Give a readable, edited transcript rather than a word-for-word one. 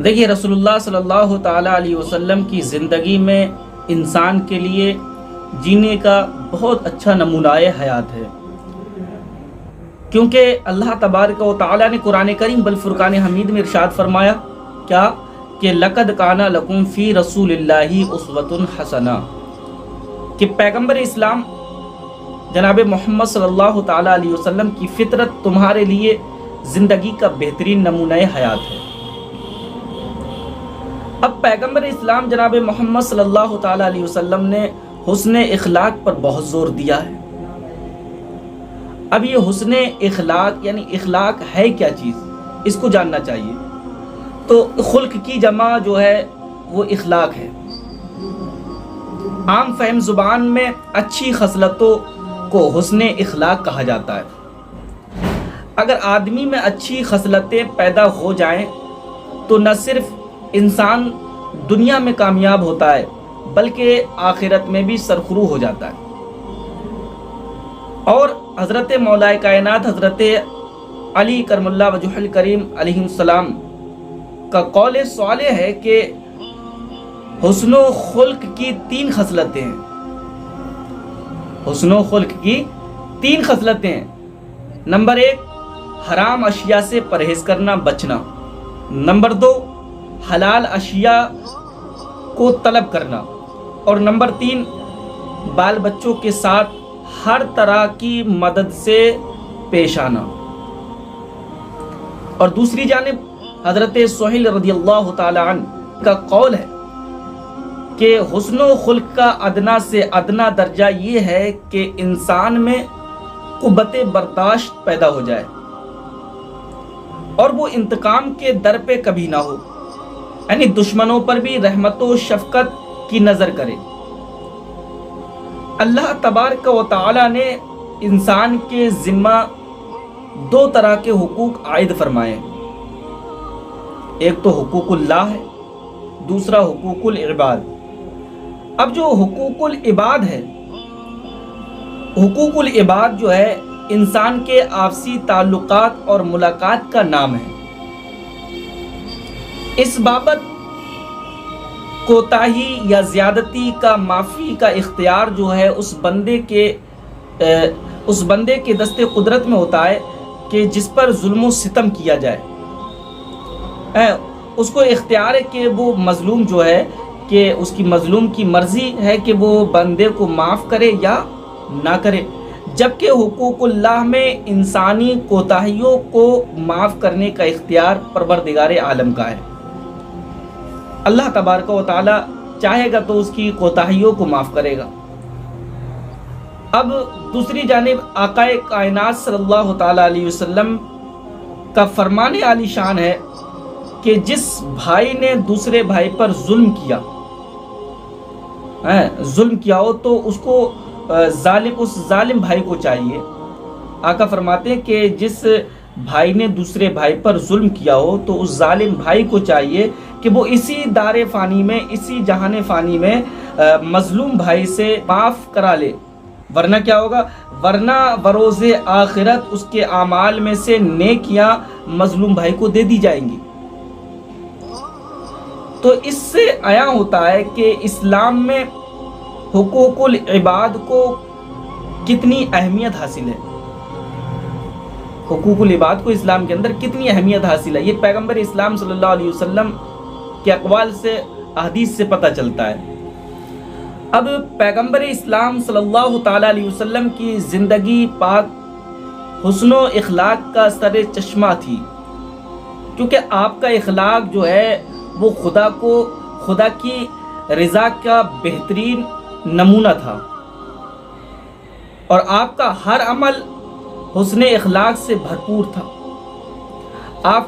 دیکھیے رسول اللہ صلی اللہ تعالیٰ علیہ وسلم کی زندگی میں انسان کے لیے جینے کا بہت اچھا نمونہ حیات ہے، کیونکہ اللہ تبارک و تعالیٰ نے قرآن کریم بالفرقان حمید میں ارشاد فرمایا کیا کہ لقد کان لکم فی رسول اللہ اسوۃ حسنہ، کہ پیغمبر اسلام جناب محمد صلی اللہ تعالیٰ علیہ وسلم کی فطرت تمہارے لیے زندگی کا بہترین نمونہ حیات ہے۔ اب پیغمبر اسلام جناب محمد صلی اللہ تعالیٰ علیہ وسلم نے حسن اخلاق پر بہت زور دیا ہے۔ اب یہ حسن اخلاق یعنی اخلاق ہے کیا چیز، اس کو جاننا چاہیے۔ تو خلق کی جمع جو ہے وہ اخلاق ہے۔ عام فہم زبان میں اچھی خصلتوں کو حسن اخلاق کہا جاتا ہے۔ اگر آدمی میں اچھی خصلتیں پیدا ہو جائیں تو نہ صرف انسان دنیا میں کامیاب ہوتا ہے بلکہ آخرت میں بھی سرخرو ہو جاتا ہے۔ اور حضرت مولا کائنات حضرت علی کرم اللہ وجہہ الکریم علیہ السلام کا قول صالح ہے کہ حسن و خلق کی 3 خصلتیں ہیں۔ حسن و خلق کی 3 خصلتیں ہیں۔ نمبر 1 حرام اشیاء سے پرہیز کرنا، بچنا۔ نمبر 2 حلال اشیاء کو طلب کرنا، اور نمبر 3 بال بچوں کے ساتھ ہر طرح کی مدد سے پیش آنا۔ اور دوسری جانب حضرت سہیل رضی اللہ تعالی عنہ کا قول ہے کہ حسن و خلق کا ادنا سے ادنا درجہ یہ ہے کہ انسان میں قوت برداشت پیدا ہو جائے اور وہ انتقام کے در پہ کبھی نہ ہو، یعنی دشمنوں پر بھی رحمت و شفقت کی نظر کرے۔ اللہ تبارک و تعالی نے انسان کے ذمہ 2 طرح کے حقوق عائد فرمائے ہیں۔ ایک تو حقوق اللہ ہے، دوسرا حقوق العباد۔ اب جو حقوق العباد ہے، حقوق العباد جو ہے انسان کے آپسی تعلقات اور ملاقات کا نام ہے۔ اس بابت کوتاہی یا زیادتی کا معافی کا اختیار جو ہے اس بندے کے دست قدرت میں ہوتا ہے کہ جس پر ظلم و ستم کیا جائے۔ اس کو اختیار ہے کہ وہ مظلوم جو ہے کہ اس کی مظلوم کی مرضی ہے کہ وہ بندے کو معاف کرے یا نہ کرے، جبکہ حقوق اللہ میں انسانی کوتاہیوں کو معاف کرنے کا اختیار پروردگار عالم کا ہے۔ اللہ تبارک و تعالی چاہے گا تو اس کی کوتاہیوں کو معاف کرے گا۔ اب دوسری جانب آقا کائنات صلی اللہ تعالی علیہ وسلم کا فرمان عالی شان ہے کہ جس بھائی نے دوسرے بھائی پر ظلم کیا ہو تو اس ظالم بھائی کو چاہیے۔ آقا فرماتے ہیں کہ جس بھائی نے دوسرے بھائی پر ظلم کیا ہو تو اس ظالم بھائی کو چاہیے کہ وہ اسی دار فانی میں، اسی جہان فانی میں مظلوم بھائی سے معاف کرا لے، ورنہ کیا ہوگا، ورنہ بروز آخرت اس کے اعمال میں سے نیکیاں مظلوم بھائی کو دے دی جائیں گی۔ تو اس سے عیاں ہوتا ہے کہ اسلام میں حقوق العباد کو کتنی اہمیت حاصل ہے۔ حقوق العباد کو اسلام کے اندر کتنی اہمیت حاصل ہے، یہ پیغمبر اسلام صلی اللہ علیہ وسلم کے اقوال سے، احادیث سے پتہ چلتا ہے۔ اب پیغمبر اسلام صلی اللہ تعالیٰ علیہ وسلم کی زندگی پاک حسن و اخلاق کا سر چشمہ تھی، کیونکہ آپ کا اخلاق جو ہے وہ خدا کی رضا کا بہترین نمونہ تھا، اور آپ کا ہر عمل حسن اخلاق سے بھرپور تھا۔